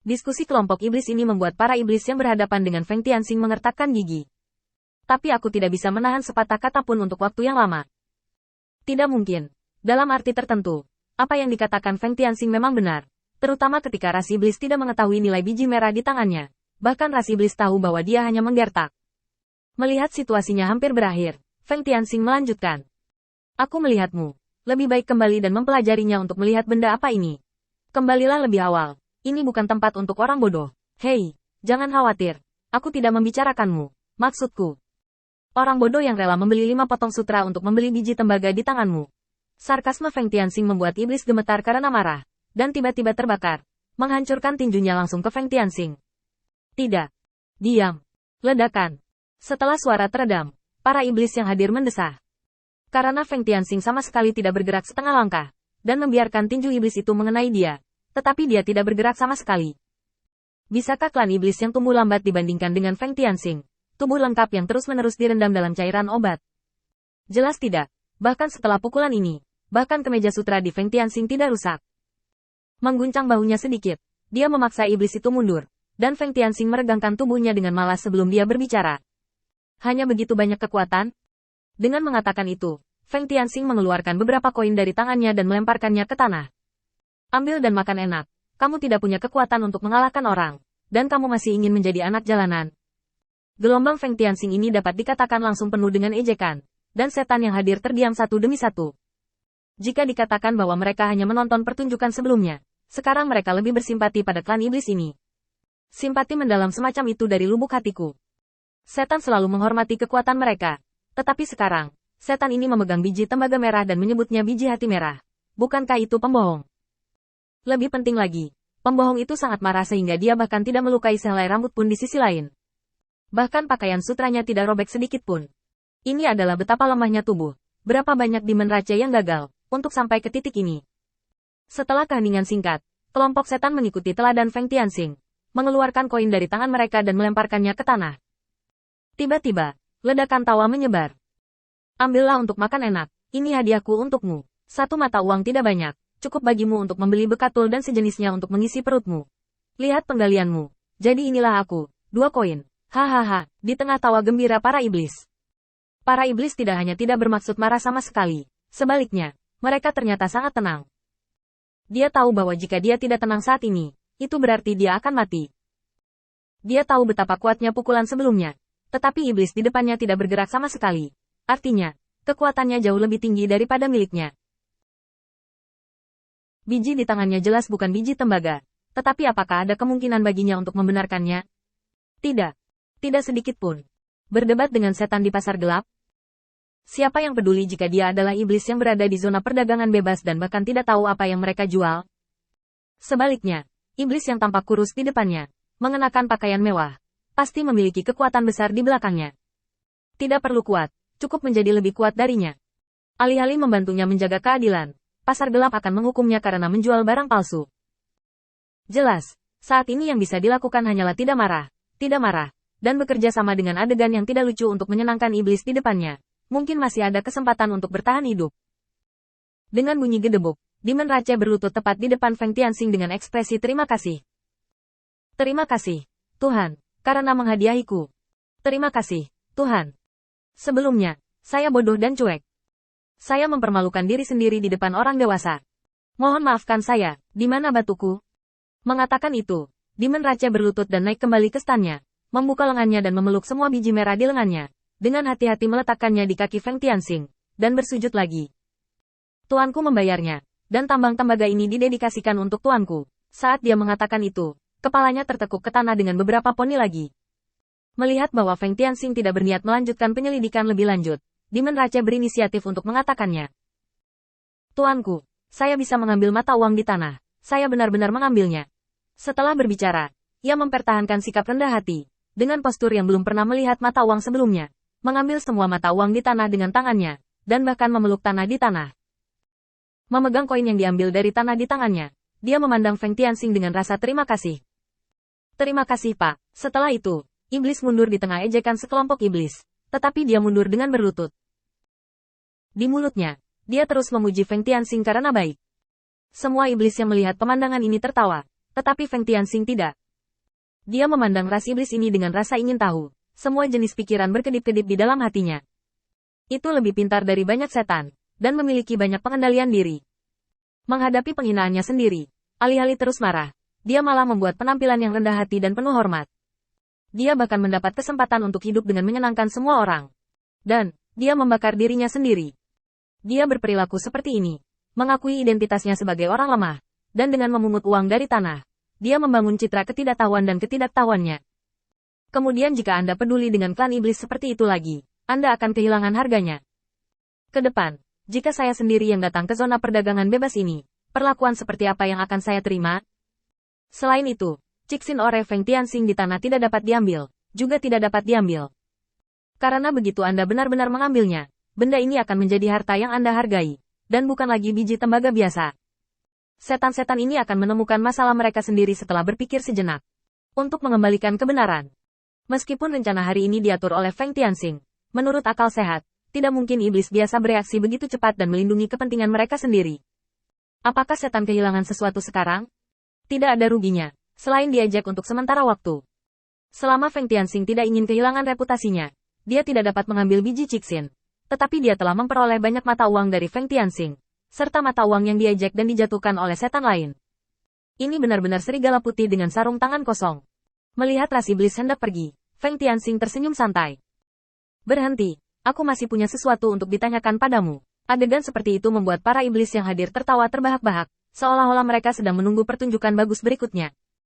Diskusi kelompok iblis ini membuat para iblis yang berhadapan dengan Feng Tianxing mengertakkan gigi. Tapi aku tidak bisa menahan sepatah kata pun untuk waktu yang lama. Tidak mungkin. Dalam arti tertentu, apa yang dikatakan Feng Tianxing memang benar. Terutama ketika ras iblis tidak mengetahui nilai biji merah di tangannya. Bahkan ras iblis tahu bahwa dia hanya menggertak. Melihat situasinya hampir berakhir, Feng Tianxing melanjutkan. Aku melihatmu. Lebih baik kembali dan mempelajarinya untuk melihat benda apa ini. Kembalilah lebih awal. Ini bukan tempat untuk orang bodoh. Hei, jangan khawatir. Aku tidak membicarakanmu. Maksudku. Orang bodoh yang rela membeli 5 potong sutra untuk membeli biji tembaga di tanganmu. Sarkasme Feng Tianxing membuat iblis gemetar karena marah. Dan tiba-tiba terbakar. Menghancurkan tinjunya langsung ke Feng Tianxing. Tidak. Diam. Ledakan. Setelah suara teredam, para iblis yang hadir mendesah. Karena Feng Tianxing sama sekali tidak bergerak setengah langkah. Dan membiarkan tinju iblis itu mengenai dia. Tetapi dia tidak bergerak sama sekali. Bisakah klan iblis yang tumbuh lambat dibandingkan dengan Feng Tianxing? Tubuh lengkap yang terus-menerus direndam dalam cairan obat. Jelas tidak. Bahkan setelah pukulan ini, bahkan kemeja sutra di Feng Tianxing tidak rusak. Mengguncang bahunya sedikit, dia memaksa iblis itu mundur. Dan Feng Tianxing meregangkan tubuhnya dengan malas sebelum dia berbicara. Hanya begitu banyak kekuatan? Dengan mengatakan itu, Feng Tianxing mengeluarkan beberapa koin dari tangannya dan melemparkannya ke tanah. Ambil dan makan enak. Kamu tidak punya kekuatan untuk mengalahkan orang. Dan kamu masih ingin menjadi anak jalanan. Gelombang Feng Tianxing ini dapat dikatakan langsung penuh dengan ejekan. Dan setan yang hadir terdiam satu demi satu. Jika dikatakan bahwa mereka hanya menonton pertunjukan sebelumnya, sekarang mereka lebih bersimpati pada klan iblis ini. Simpati mendalam semacam itu dari lubuk hatiku. Setan selalu menghormati kekuatan mereka. Tetapi sekarang, setan ini memegang biji tembaga merah dan menyebutnya biji hati merah. Bukankah itu pembohong? Lebih penting lagi, pembohong itu sangat marah sehingga dia bahkan tidak melukai sehelai rambut pun di sisi lain. Bahkan pakaian sutranya tidak robek sedikit pun. Ini adalah betapa lemahnya tubuh. Berapa banyak Demon Rache yang gagal untuk sampai ke titik ini. Setelah keheningan singkat, kelompok setan mengikuti teladan Feng Tianxing, mengeluarkan koin dari tangan mereka dan melemparkannya ke tanah. Tiba-tiba, ledakan tawa menyebar. Ambillah untuk makan enak, ini hadiahku untukmu. 1 mata uang tidak banyak. Cukup bagimu untuk membeli bekatul dan sejenisnya untuk mengisi perutmu. Lihat penggalianmu. Jadi inilah aku. 2 koin. Hahaha. Di tengah tawa gembira para iblis. Para iblis tidak hanya tidak bermaksud marah sama sekali. Sebaliknya, mereka ternyata sangat tenang. Dia tahu bahwa jika dia tidak tenang saat ini, itu berarti dia akan mati. Dia tahu betapa kuatnya pukulan sebelumnya. Tetapi iblis di depannya tidak bergerak sama sekali. Artinya, kekuatannya jauh lebih tinggi daripada miliknya. Biji di tangannya jelas bukan biji tembaga. Tetapi apakah ada kemungkinan baginya untuk membenarkannya? Tidak. Tidak sedikit pun. Berdebat dengan setan di pasar gelap? Siapa yang peduli jika dia adalah iblis yang berada di zona perdagangan bebas dan bahkan tidak tahu apa yang mereka jual? Sebaliknya, iblis yang tampak kurus di depannya, mengenakan pakaian mewah, pasti memiliki kekuatan besar di belakangnya. Tidak perlu kuat, cukup menjadi lebih kuat darinya. Alih-alih membantunya menjaga keadilan, pasar gelap akan menghukumnya karena menjual barang palsu. Jelas, saat ini yang bisa dilakukan hanyalah tidak marah, dan bekerja sama dengan adegan yang tidak lucu untuk menyenangkan iblis di depannya. Mungkin masih ada kesempatan untuk bertahan hidup. Dengan bunyi gedebuk, Demon Rache berlutut tepat di depan Feng Tianxing dengan ekspresi terima kasih. Terima kasih, Tuhan, karena menghadiahiku. Terima kasih, Tuhan. Sebelumnya, saya bodoh dan cuek. Saya mempermalukan diri sendiri di depan orang dewasa. Mohon maafkan saya, di mana batuku? Mengatakan itu, Demon Rache berlutut dan naik kembali ke stannya, membuka lengannya dan memeluk semua biji merah di lengannya, dengan hati-hati meletakkannya di kaki Feng Tianxing, dan bersujud lagi. Tuanku membayarnya, dan tambang tembaga ini didedikasikan untuk tuanku. Saat dia mengatakan itu, kepalanya tertekuk ke tanah dengan beberapa poni lagi. Melihat bahwa Feng Tianxing tidak berniat melanjutkan penyelidikan lebih lanjut, Demon Rache berinisiatif untuk mengatakannya. Tuanku, saya bisa mengambil mata uang di tanah. Saya benar-benar mengambilnya. Setelah berbicara, ia mempertahankan sikap rendah hati, dengan postur yang belum pernah melihat mata uang sebelumnya, mengambil semua mata uang di tanah dengan tangannya, dan bahkan memeluk tanah di tanah. Memegang koin yang diambil dari tanah di tangannya, dia memandang Feng Tianxing dengan rasa terima kasih. Terima kasih Pak. Setelah itu, iblis mundur di tengah ejekan sekelompok iblis, tetapi dia mundur dengan berlutut. Di mulutnya, dia terus memuji Feng Tianxing karena baik. Semua iblis yang melihat pemandangan ini tertawa, Tetapi Feng Tianxing tidak. Dia memandang ras iblis ini dengan rasa ingin tahu. Semua jenis pikiran berkedip-kedip di dalam hatinya. Itu lebih pintar dari banyak setan, dan memiliki banyak pengendalian diri. Menghadapi penghinaannya sendiri, alih-alih terus marah, dia malah membuat penampilan yang rendah hati dan penuh hormat. Dia bahkan mendapat kesempatan untuk hidup dengan menyenangkan semua orang. Dan, dia membakar dirinya sendiri. Dia berperilaku seperti ini, mengakui identitasnya sebagai orang lemah, dan dengan memungut uang dari tanah, dia membangun citra ketidaktahuan dan ketidaktahuannya. Kemudian jika Anda peduli dengan klan iblis seperti itu lagi, Anda akan kehilangan harganya. Ke depan, jika saya sendiri yang datang ke zona perdagangan bebas ini, perlakuan seperti apa yang akan saya terima? Selain itu, Cixin Ore Feng Tianxing di tanah tidak dapat diambil, juga tidak dapat diambil. Karena begitu Anda benar-benar mengambilnya, benda ini akan menjadi harta yang Anda hargai, dan bukan lagi biji tembaga biasa. Setan-setan ini akan menemukan masalah mereka sendiri setelah berpikir sejenak. Untuk mengembalikan kebenaran. Meskipun rencana hari ini diatur oleh Feng Tianxing, menurut akal sehat, tidak mungkin iblis biasa bereaksi begitu cepat dan melindungi kepentingan mereka sendiri. Apakah setan kehilangan sesuatu sekarang? Tidak ada ruginya, selain diajak untuk sementara waktu. Selama Feng Tianxing tidak ingin kehilangan reputasinya, dia tidak dapat mengambil biji Cixin. Tetapi dia telah memperoleh banyak mata uang dari Feng Tianxing, serta mata uang yang diajak dan dijatuhkan oleh setan lain. Ini benar-benar serigala putih dengan sarung tangan kosong. Melihat ras iblis hendak pergi, Feng Tianxing tersenyum santai. Berhenti, aku masih punya sesuatu untuk ditanyakan padamu. Adegan seperti itu membuat para iblis yang hadir tertawa terbahak-bahak, seolah-olah mereka sedang menunggu pertunjukan bagus berikutnya.